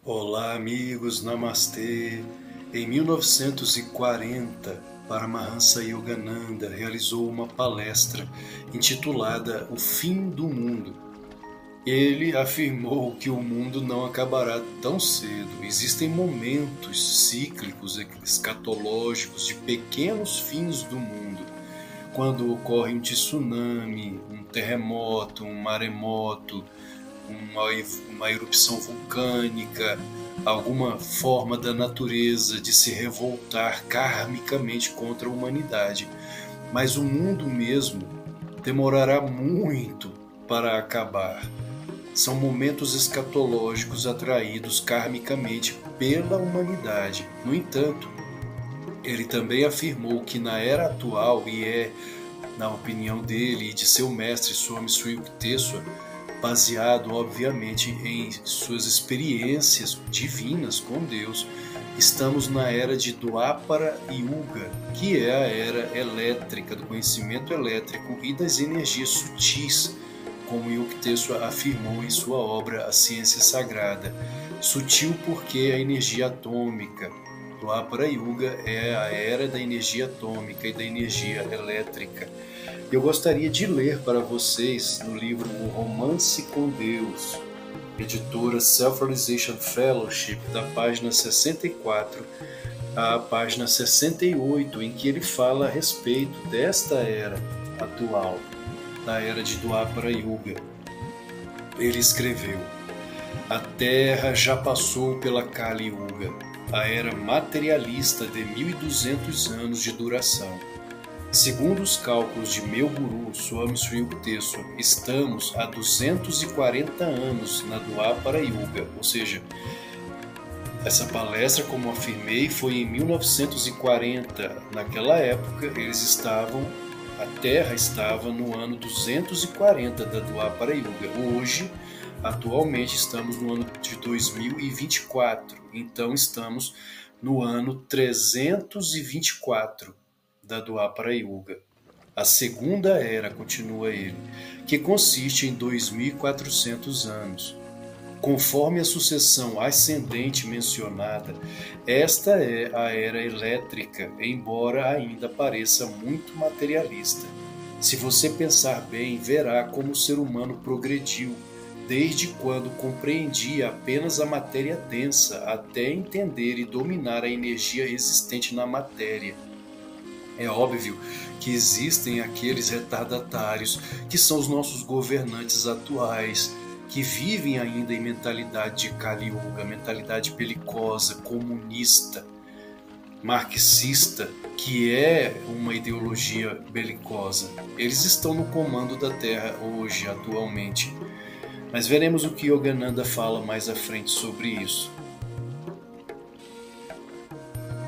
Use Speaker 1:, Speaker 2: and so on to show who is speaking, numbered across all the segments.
Speaker 1: Olá, amigos, Namastê. Em 1940, Paramahansa Yogananda realizou uma palestra intitulada O Fim do Mundo. Ele afirmou que o mundo não acabará tão cedo. Existem momentos cíclicos, escatológicos, de pequenos fins do mundo. Quando ocorre um tsunami, um terremoto, um maremoto, uma erupção vulcânica, alguma forma da natureza de se revoltar karmicamente contra a humanidade. Mas o mundo mesmo demorará muito para acabar. São momentos escatológicos atraídos karmicamente pela humanidade. No entanto, ele também afirmou que na era atual, e na opinião dele e de seu mestre Swami Sri Yukteswar, baseado obviamente em suas experiências divinas com Deus, estamos na era de Dwapara Yuga, que é a era elétrica, do conhecimento elétrico e das energias sutis, como Yukteswar afirmou em sua obra A Ciência Sagrada. Sutil porque a energia atômica. Dwapara Yuga é a era da energia atômica e da energia elétrica. Eu gostaria de ler para vocês no livro O Romance com Deus, editora Self-Realization Fellowship, da página 64 à página 68, em que ele fala a respeito desta era atual, da era de Dwapara Yuga. Ele escreveu: a Terra já passou pela Kali Yuga, a era materialista de 1200 anos de duração. Segundo os cálculos de meu guru, Swami Sri Yukteswar, estamos há 240 anos na Dwapara Yuga, ou seja, essa palestra, como afirmei, foi em 1940. Naquela época, a Terra estava no ano 240 da Dwapara Yuga. Hoje, atualmente, estamos no ano de 2024, então estamos no ano 324 da Dwapara Yuga. A segunda era, continua ele, que consiste em 2400 anos. Conforme a sucessão ascendente mencionada, esta é a era elétrica, embora ainda pareça muito materialista. Se você pensar bem, verá como o ser humano progrediu, desde quando compreendia apenas a matéria densa até entender e dominar a energia existente na matéria. É óbvio que existem aqueles retardatários que são os nossos governantes atuais, que vivem ainda em mentalidade de Kali Yuga, mentalidade belicosa, comunista, marxista, que é uma ideologia belicosa. Eles estão no comando da Terra hoje, atualmente. Mas veremos o que Yogananda fala mais à frente sobre isso.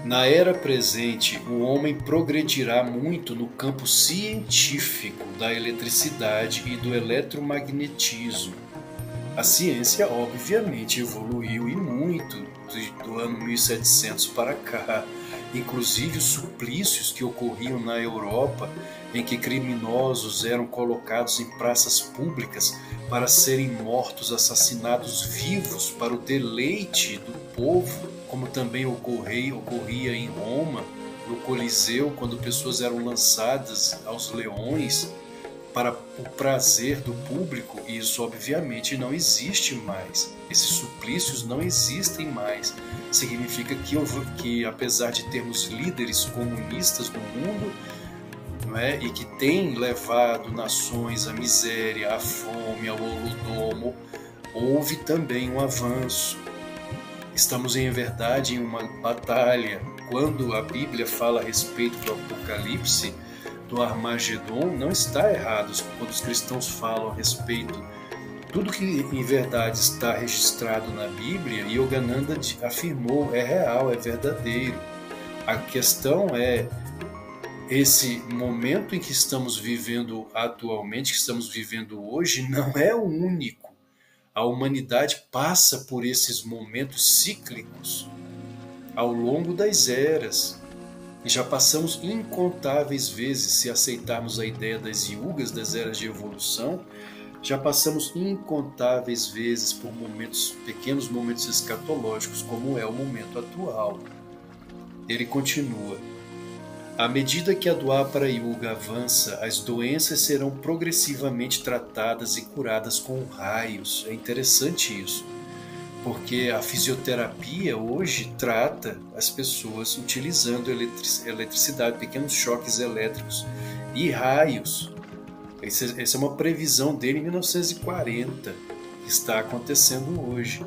Speaker 1: Na era presente, o homem progredirá muito no campo científico da eletricidade e do eletromagnetismo. A ciência, obviamente, evoluiu e muito do ano 1700 para cá. Inclusive os suplícios que ocorriam na Europa, em que criminosos eram colocados em praças públicas para serem mortos, assassinados vivos para o deleite do povo, como também ocorria em Roma, no Coliseu, quando pessoas eram lançadas aos leões para o prazer do público. E isso obviamente não existe mais. Esses suplícios não existem mais. Significa que apesar de termos líderes comunistas no mundo, não é, e que têm levado nações à miséria, à fome, ao holodomo, houve também um avanço. Estamos em verdade em uma batalha. Quando a Bíblia fala a respeito do Apocalipse, do Armagedon, não está errado quando os cristãos falam a respeito. Tudo que em verdade está registrado na Bíblia, Yogananda afirmou, é real, é verdadeiro. A questão é esse momento em que estamos vivendo atualmente, que estamos vivendo hoje, não é o único. A humanidade passa por esses momentos cíclicos ao longo das eras. E já passamos incontáveis vezes, se aceitarmos a ideia das yugas, das eras de evolução, Já passamos incontáveis vezes por pequenos momentos escatológicos, como é o momento atual. Ele continua: à medida que a Dwapara Yuga avança, as doenças serão progressivamente tratadas e curadas com raios. É interessante isso, porque a fisioterapia hoje trata as pessoas utilizando eletricidade, pequenos choques elétricos e raios. Essa é uma previsão dele em 1940, que está acontecendo hoje.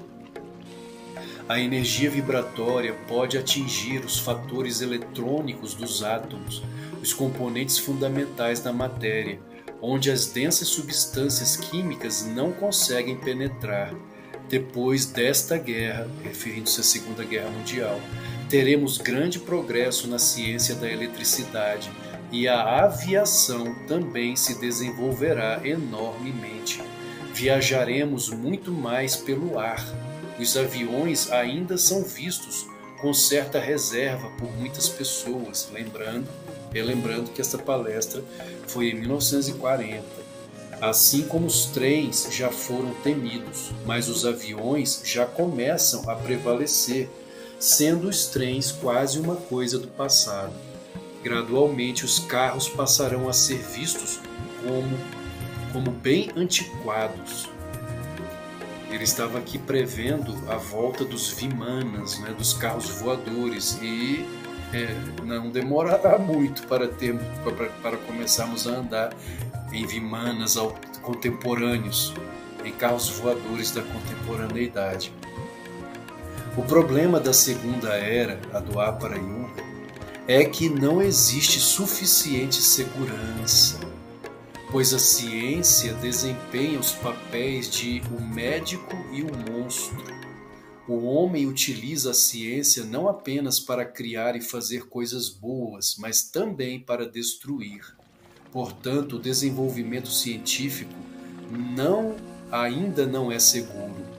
Speaker 1: A energia vibratória pode atingir os fatores eletrônicos dos átomos, os componentes fundamentais da matéria, onde as densas substâncias químicas não conseguem penetrar. Depois desta guerra, referindo-se à Segunda Guerra Mundial, teremos grande progresso na ciência da eletricidade e a aviação também se desenvolverá enormemente. Viajaremos muito mais pelo ar. Os aviões ainda são vistos com certa reserva por muitas pessoas, lembrando que essa palestra foi em 1940. Assim como os trens já foram temidos, mas os aviões já começam a prevalecer, sendo os trens quase uma coisa do passado. Gradualmente os carros passarão a ser vistos como bem antiquados. Ele estava aqui prevendo a volta dos Vimanas, né, dos carros voadores, e não demorará muito para começarmos a andar em Vimanas contemporâneos, em carros voadores da contemporaneidade. O problema da Segunda Era, a Dwapara Yuga, é que não existe suficiente segurança, pois a ciência desempenha os papéis de o médico e o monstro. O homem utiliza a ciência não apenas para criar e fazer coisas boas, mas também para destruir. Portanto, o desenvolvimento científico ainda não é seguro.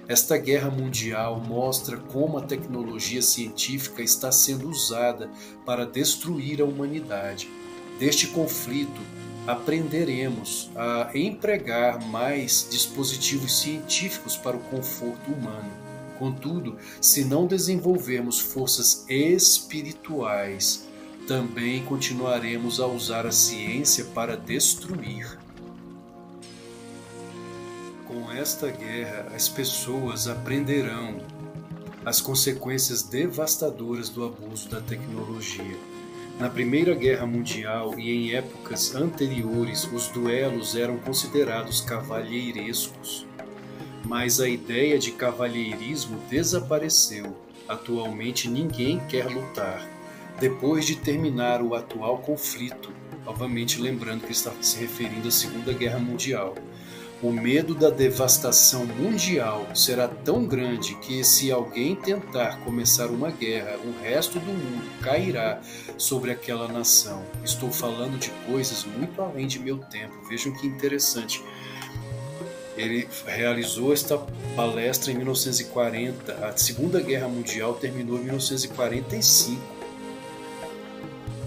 Speaker 1: Esta guerra mundial mostra como a tecnologia científica está sendo usada para destruir a humanidade. Deste conflito, aprenderemos a empregar mais dispositivos científicos para o conforto humano. Contudo, se não desenvolvermos forças espirituais, também continuaremos a usar a ciência para destruir. Com esta guerra, as pessoas aprenderão as consequências devastadoras do abuso da tecnologia. Na Primeira Guerra Mundial e em épocas anteriores, os duelos eram considerados cavalheirescos. Mas a ideia de cavalheirismo desapareceu. Atualmente ninguém quer lutar. Depois de terminar o atual conflito, novamente lembrando que ele está se referindo à Segunda Guerra Mundial, o medo da devastação mundial será tão grande que, se alguém tentar começar uma guerra, o resto do mundo cairá sobre aquela nação. Estou falando de coisas muito além de meu tempo. Vejam que interessante. Ele realizou esta palestra em 1940. A Segunda Guerra Mundial terminou em 1945,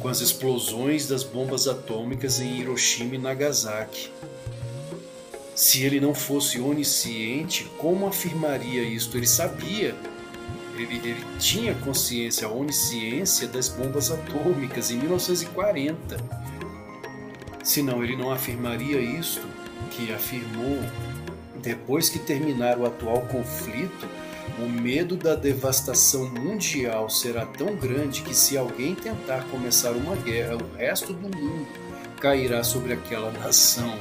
Speaker 1: com as explosões das bombas atômicas em Hiroshima e Nagasaki. Se ele não fosse onisciente, como afirmaria isto? Ele sabia, ele tinha consciência, a onisciência das bombas atômicas em 1940. Senão ele não afirmaria isto, que afirmou depois que terminar o atual conflito, o medo da devastação mundial será tão grande que, se alguém tentar começar uma guerra, o resto do mundo cairá sobre aquela nação,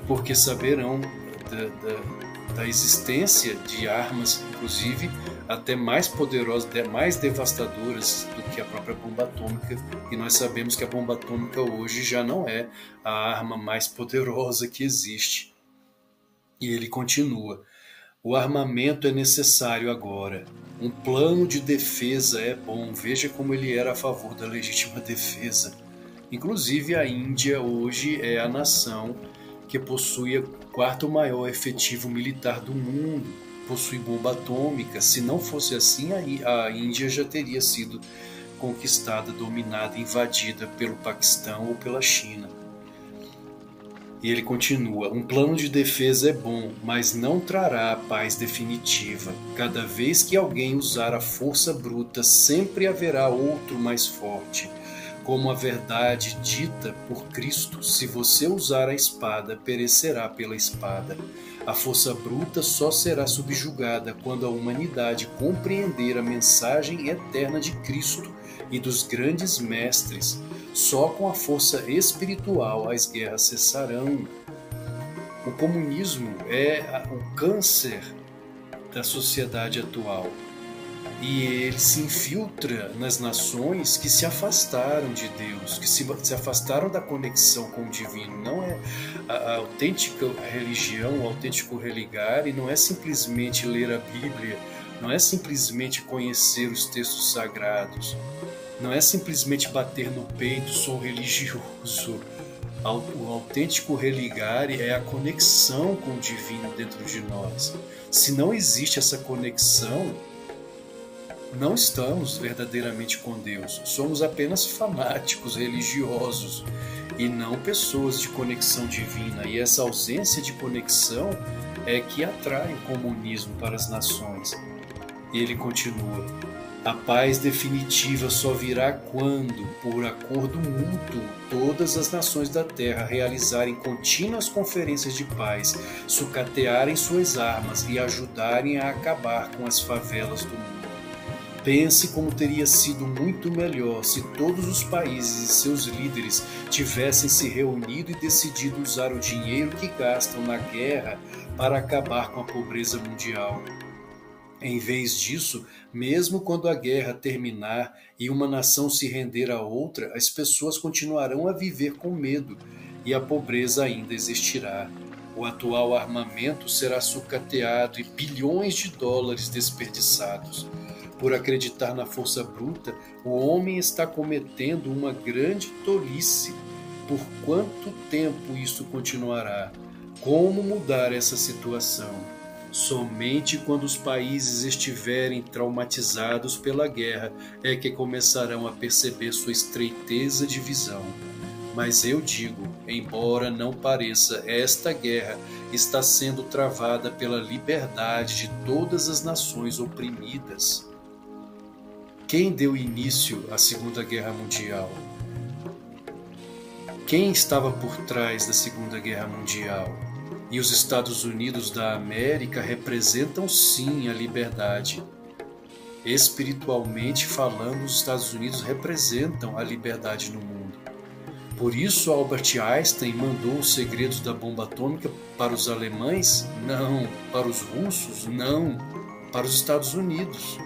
Speaker 1: porque saberão da existência de armas, inclusive até mais poderosas, mais devastadoras do que a própria bomba atômica, e nós sabemos que a bomba atômica hoje já não é a arma mais poderosa que existe. E ele continua: o armamento é necessário agora. Um plano de defesa é bom. Veja como ele era a favor da legítima defesa. Inclusive, a Índia hoje é a nação que possui o quarto maior efetivo militar do mundo, possui bomba atômica. Se não fosse assim, a Índia já teria sido conquistada, dominada, invadida pelo Paquistão ou pela China. E ele continua: um plano de defesa é bom, mas não trará a paz definitiva. Cada vez que alguém usar a força bruta, sempre haverá outro mais forte. Como a verdade dita por Cristo, se você usar a espada, perecerá pela espada. A força bruta só será subjugada quando a humanidade compreender a mensagem eterna de Cristo e dos grandes mestres. Só com a força espiritual as guerras cessarão. O comunismo é o câncer da sociedade atual. E ele se infiltra nas nações que se afastaram de Deus, que se afastaram da conexão com o divino. Não é a autêntica religião, o autêntico religar, e não é simplesmente ler a Bíblia, não é simplesmente conhecer os textos sagrados, não é simplesmente bater no peito, sou religioso. O autêntico religar é a conexão com o divino dentro de nós. Se não existe essa conexão, não estamos verdadeiramente com Deus. Somos apenas fanáticos religiosos e não pessoas de conexão divina. E essa ausência de conexão é que atrai o comunismo para as nações. E ele continua: a paz definitiva só virá quando, por acordo mútuo, todas as nações da Terra realizarem contínuas conferências de paz, sucatearem suas armas e ajudarem a acabar com as favelas do mundo. Pense como teria sido muito melhor se todos os países e seus líderes tivessem se reunido e decidido usar o dinheiro que gastam na guerra para acabar com a pobreza mundial. Em vez disso, mesmo quando a guerra terminar e uma nação se render a outra, as pessoas continuarão a viver com medo e a pobreza ainda existirá. O atual armamento será sucateado e bilhões de dólares desperdiçados. Por acreditar na força bruta, o homem está cometendo uma grande tolice. Por quanto tempo isso continuará? Como mudar essa situação? Somente quando os países estiverem traumatizados pela guerra é que começarão a perceber sua estreiteza de visão. Mas eu digo, embora não pareça, esta guerra está sendo travada pela liberdade de todas as nações oprimidas. Quem deu início à Segunda Guerra Mundial? Quem estava por trás da Segunda Guerra Mundial? E os Estados Unidos da América representam sim a liberdade. Espiritualmente falando, os Estados Unidos representam a liberdade no mundo. Por isso Albert Einstein mandou os segredos da bomba atômica para os alemães? Não. Para os russos? Não. Para os Estados Unidos.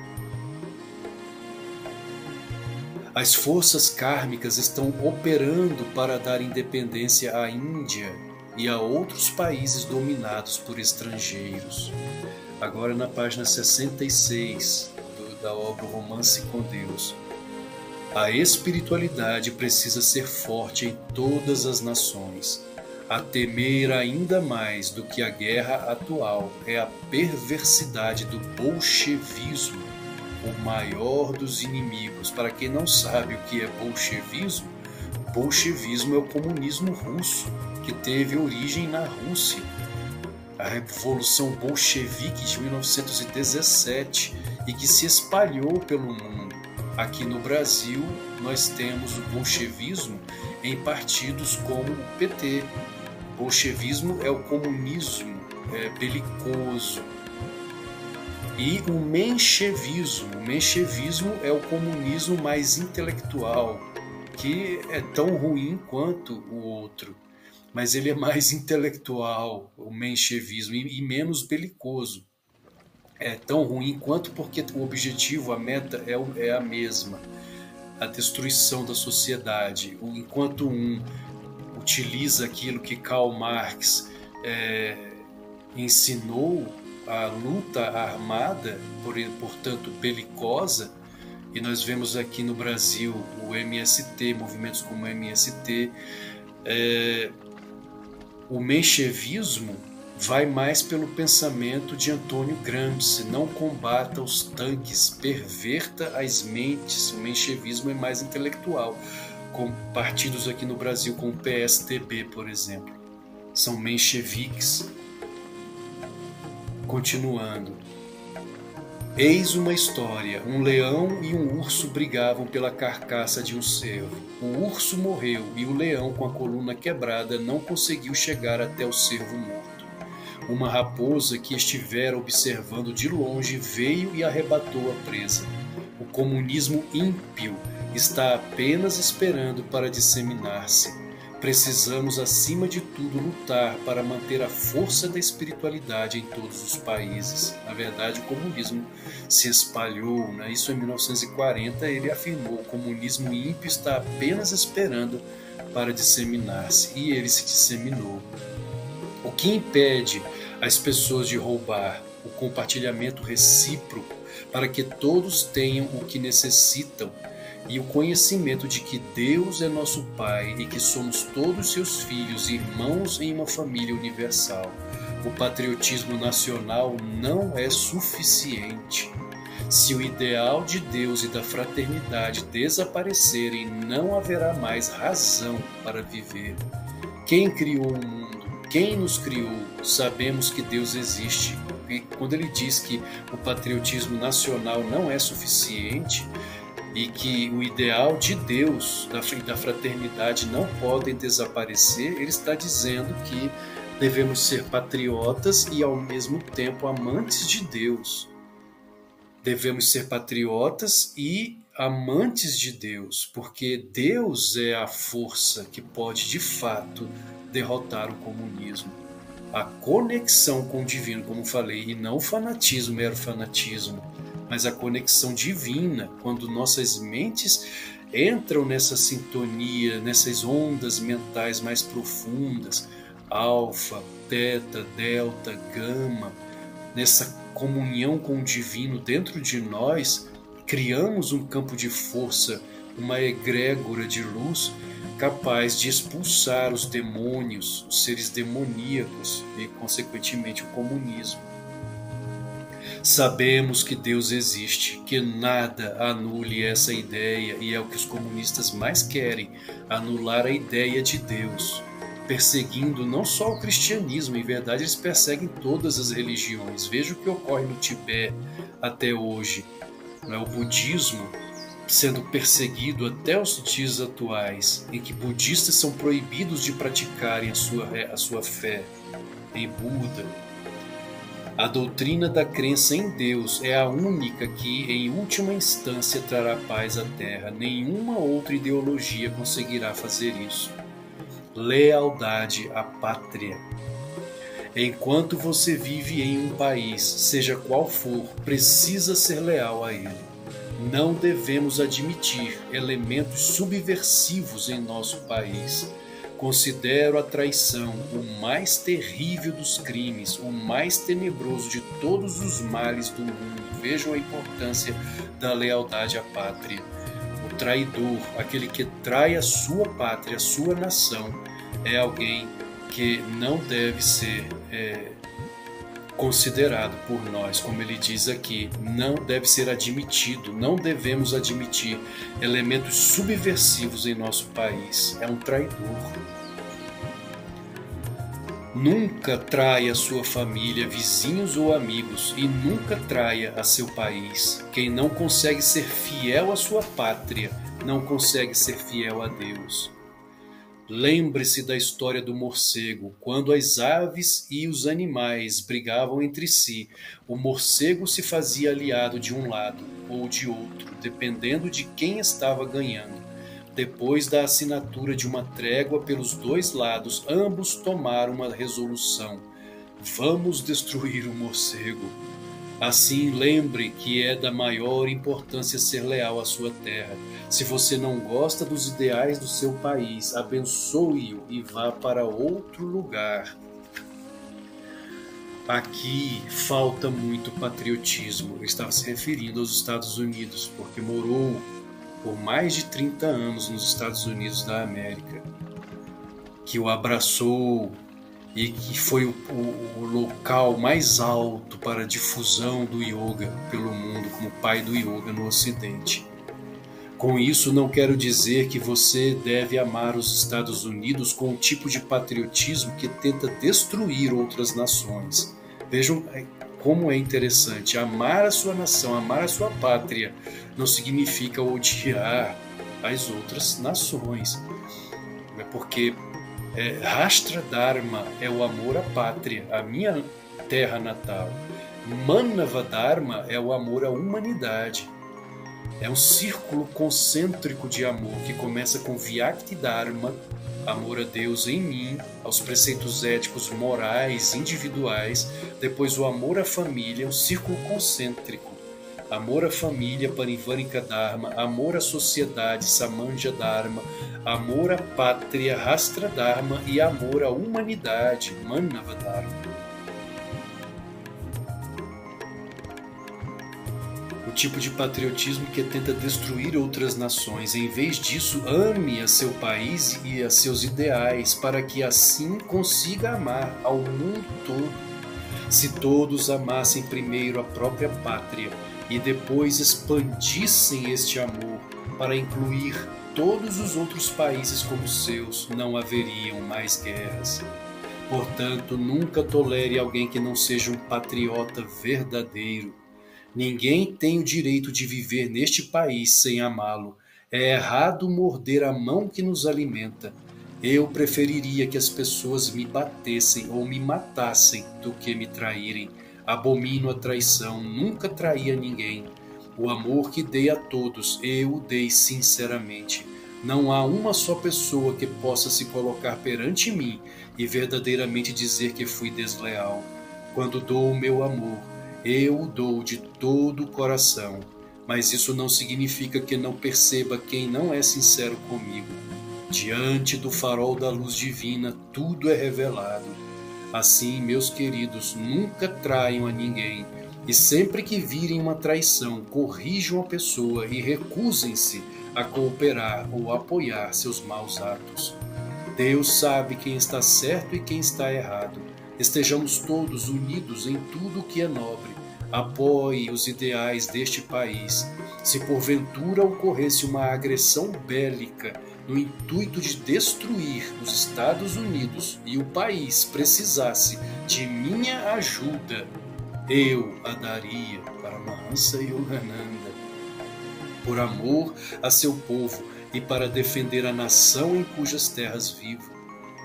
Speaker 1: As forças kármicas estão operando para dar independência à Índia e a outros países dominados por estrangeiros. Agora na página 66 da obra Romance com Deus. A espiritualidade precisa ser forte em todas as nações. A temer ainda mais do que a guerra atual é a perversidade do bolchevismo, o maior dos inimigos. Para quem não sabe o que é bolchevismo, bolchevismo é o comunismo russo, que teve origem na Rússia. A Revolução Bolchevique de 1917 e que se espalhou pelo mundo. Aqui no Brasil, nós temos o bolchevismo em partidos como o PT. Bolchevismo é o comunismo belicoso. E o menchevismo é o comunismo mais intelectual, que é tão ruim quanto o outro, mas ele é mais intelectual, o menchevismo, e menos belicoso. É tão ruim quanto porque o objetivo, a meta é a mesma, a destruição da sociedade. Enquanto um utiliza aquilo que Karl Marx ensinou, a luta armada, portanto belicosa, e nós vemos aqui no Brasil o MST, movimentos como o MST, o menchevismo vai mais pelo pensamento de Antônio Gramsci: não combata os tanques, perverta as mentes. O menchevismo é mais intelectual, com partidos aqui no Brasil como o PSDB, por exemplo. são mencheviques. Continuando. Eis uma história: um leão e um urso brigavam pela carcaça de um cervo. O urso morreu e o leão, com a coluna quebrada, não conseguiu chegar até o cervo morto. Uma raposa que estivera observando de longe veio e arrebatou a presa. O comunismo ímpio está apenas esperando para disseminar-se. Precisamos, acima de tudo, lutar para manter a força da espiritualidade em todos os países. Na verdade, o comunismo se espalhou, né? Isso em 1940 ele afirmou: o comunismo ímpio está apenas esperando para disseminar-se, e ele se disseminou. O que impede as pessoas de roubar? O compartilhamento recíproco, para que todos tenham o que necessitam, e o conhecimento de que Deus é nosso Pai e que somos todos seus filhos, irmãos em uma família universal. O patriotismo nacional não é suficiente. Se o ideal de Deus e da fraternidade desaparecerem, não haverá mais razão para viver. Quem criou o mundo? Quem nos criou? Sabemos que Deus existe. E quando ele diz que o patriotismo nacional não é suficiente, e que o ideal de Deus e da fraternidade não podem desaparecer, ele está dizendo que devemos ser patriotas e ao mesmo tempo amantes de Deus. Devemos ser patriotas e amantes de Deus, porque Deus é a força que pode de fato derrotar o comunismo. A conexão com o divino, como falei, e não o fanatismo, mero fanatismo, mas a conexão divina, quando nossas mentes entram nessa sintonia, nessas ondas mentais mais profundas, alfa, teta, delta, gama, nessa comunhão com o divino dentro de nós, criamos um campo de força, uma egrégora de luz capaz de expulsar os demônios, os seres demoníacos e, consequentemente, o comunismo. Sabemos que Deus existe, que nada anule essa ideia, e é o que os comunistas mais querem, anular a ideia de Deus, perseguindo não só o cristianismo, em verdade eles perseguem todas as religiões. Veja o que ocorre no Tibete até hoje, o budismo sendo perseguido até os dias atuais, em que budistas são proibidos de praticarem a sua fé em Buda. A doutrina da crença em Deus é a única que, em última instância, trará paz à Terra. Nenhuma outra ideologia conseguirá fazer isso. Lealdade à pátria. Enquanto você vive em um país, seja qual for, precisa ser leal a ele. Não devemos admitir elementos subversivos em nosso país. Considero a traição o mais terrível dos crimes, o mais tenebroso de todos os males do mundo. Vejam a importância da lealdade à pátria. O traidor, aquele que trai a sua pátria, a sua nação, é alguém que não deve ser considerado por nós, como ele diz aqui, não deve ser admitido, não devemos admitir elementos subversivos em nosso país. É um traidor. Nunca traia sua família, vizinhos ou amigos, e nunca traia a seu país. Quem não consegue ser fiel à sua pátria, não consegue ser fiel a Deus. Lembre-se da história do morcego. Quando as aves e os animais brigavam entre si, o morcego se fazia aliado de um lado ou de outro, dependendo de quem estava ganhando. Depois da assinatura de uma trégua pelos dois lados, ambos tomaram uma resolução: vamos destruir o morcego. Assim, lembre que é da maior importância ser leal à sua terra. Se você não gosta dos ideais do seu país, abençoe-o e vá para outro lugar. Aqui falta muito patriotismo. Eu estava se referindo aos Estados Unidos, porque morou por mais de 30 anos nos Estados Unidos da América, que o abraçou e que foi o local mais alto para a difusão do yoga pelo mundo, como pai do yoga no Ocidente. Com isso, não quero dizer que você deve amar os Estados Unidos com um tipo de patriotismo que tenta destruir outras nações. Vejam como é interessante. Amar a sua nação, amar a sua pátria, não significa odiar as outras nações. Porque Rashtra Dharma é o amor à pátria, à minha terra natal. Manava Dharma é o amor à humanidade. É um círculo concêntrico de amor que começa com Vyakti Dharma, amor a Deus em mim, aos preceitos éticos, morais, individuais. Depois o amor à família, um círculo concêntrico. Amor à família, Parivarika Dharma, amor à sociedade, Samanja Dharma, amor à pátria, Rashtra Dharma e amor à humanidade, Manava Dharma. O tipo de patriotismo que tenta destruir outras nações. Em vez disso, ame a seu país e a seus ideais, para que assim consiga amar ao mundo todo. Se todos amassem primeiro a própria pátria e depois expandissem este amor para incluir todos os outros países como seus, não haveriam mais guerras. Portanto, nunca tolere alguém que não seja um patriota verdadeiro. Ninguém tem o direito de viver neste país sem amá-lo. É errado morder a mão que nos alimenta. Eu preferiria que as pessoas me batessem ou me matassem do que me traírem. Abomino a traição, nunca traí a ninguém. O amor que dei a todos, eu o dei sinceramente. Não há uma só pessoa que possa se colocar perante mim e verdadeiramente dizer que fui desleal. Quando dou o meu amor, eu o dou de todo o coração, mas isso não significa que não perceba quem não é sincero comigo. Diante do farol da luz divina, tudo é revelado. Assim, meus queridos, nunca traiam a ninguém, e sempre que virem uma traição, corrijam a pessoa e recusem-se a cooperar ou apoiar seus maus atos. Deus sabe quem está certo e quem está errado. Estejamos todos unidos em tudo o que é nobre. Apoie os ideais deste país. Se porventura ocorresse uma agressão bélica no intuito de destruir os Estados Unidos e o país precisasse de minha ajuda, eu a daria para Mahansa Yogananda. Por amor a seu povo e para defender a nação em cujas terras vivo,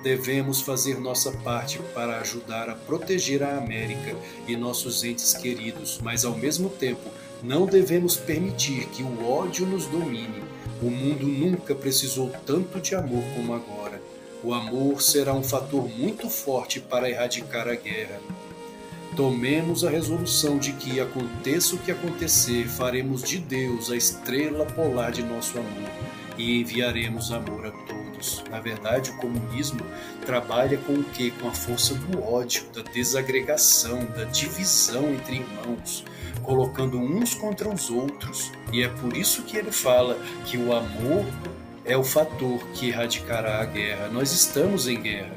Speaker 1: devemos fazer nossa parte para ajudar a proteger a América e nossos entes queridos, mas ao mesmo tempo não devemos permitir que o ódio nos domine. O mundo nunca precisou tanto de amor como agora. O amor será um fator muito forte para erradicar a guerra. Tomemos a resolução de que, aconteça o que acontecer, faremos de Deus a estrela polar de nosso amor e enviaremos amor a todos. Na verdade, o comunismo trabalha com o quê? Com a força do ódio, da desagregação, da divisão entre irmãos, colocando uns contra os outros. E é por isso que ele fala que o amor é o fator que erradicará a guerra. Nós estamos em guerra.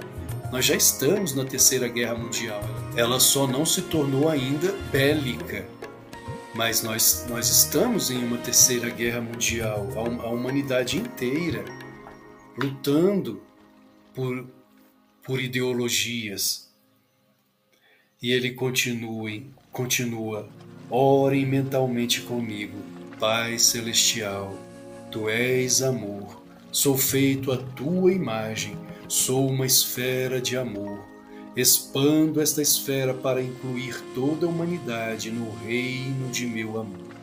Speaker 1: Nós já estamos na Terceira Guerra Mundial. Ela só não se tornou ainda bélica. Mas nós estamos em uma Terceira Guerra Mundial. A humanidade inteira lutando por ideologias. E ele continua. Orem mentalmente comigo. Pai Celestial, Tu és amor. Sou feito à Tua imagem. Sou uma esfera de amor. Expando esta esfera para incluir toda a humanidade no reino de meu amor.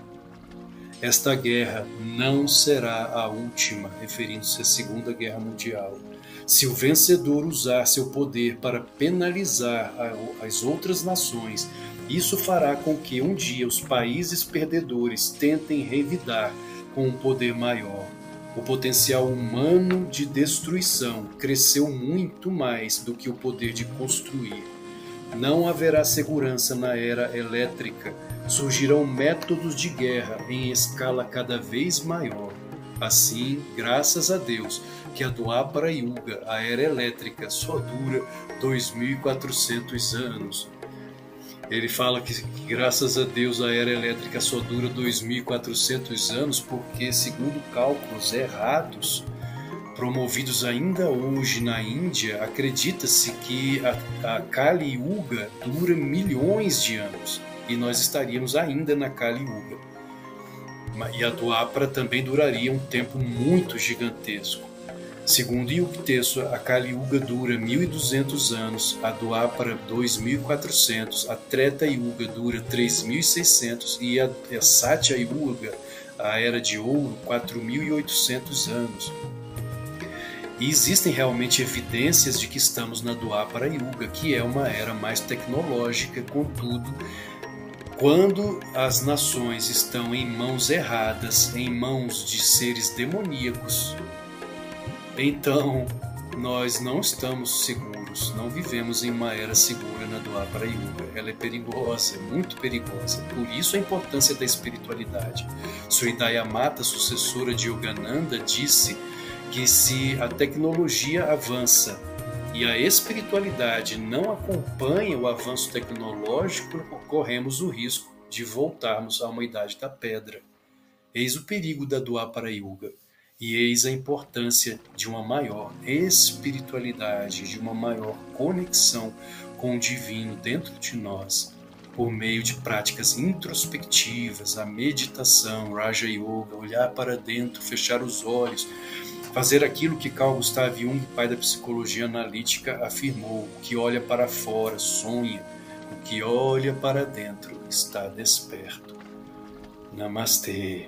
Speaker 1: Esta guerra não será a última, referindo-se à Segunda Guerra Mundial. Se o vencedor usar seu poder para penalizar as outras nações, isso fará com que um dia os países perdedores tentem revidar com um poder maior. O potencial humano de destruição cresceu muito mais do que o poder de construir. Não haverá segurança na era elétrica. Surgirão métodos de guerra em escala cada vez maior. Assim, graças a Deus, que a Dwapara Yuga, a era elétrica, só dura 2.400 anos. Ele fala que graças a Deus a era elétrica só dura 2.400 anos porque, segundo cálculos errados, promovidos ainda hoje na Índia, acredita-se que a Kali Yuga dura milhões de anos e nós estaríamos ainda na Kali Yuga. E a Dwapara também duraria um tempo muito gigantesco. Segundo Yukteswar, a Kali Yuga dura 1.200 anos, a Dwapara 2.400, a Treta Yuga dura 3.600 e a Satya Yuga, a Era de Ouro, 4.800 anos. E existem realmente evidências de que estamos na Dwapara Yuga, que é uma era mais tecnológica, contudo, quando as nações estão em mãos erradas, em mãos de seres demoníacos, então nós não estamos seguros, não vivemos em uma era segura na Dwapara Yuga. Ela é perigosa, muito perigosa. Por isso a importância da espiritualidade. Sridhar Mata, sucessora de Yogananda, disse que se a tecnologia avança e a espiritualidade não acompanha o avanço tecnológico, corremos o risco de voltarmos à uma idade da pedra. Eis o perigo da Dwapara Yuga e eis a importância de uma maior espiritualidade, de uma maior conexão com o divino dentro de nós, por meio de práticas introspectivas, a meditação, Raja Yoga, olhar para dentro, fechar os olhos, fazer aquilo que Carl Gustav Jung, pai da psicologia analítica, afirmou: o que olha para fora sonha, o que olha para dentro está desperto. Namastê.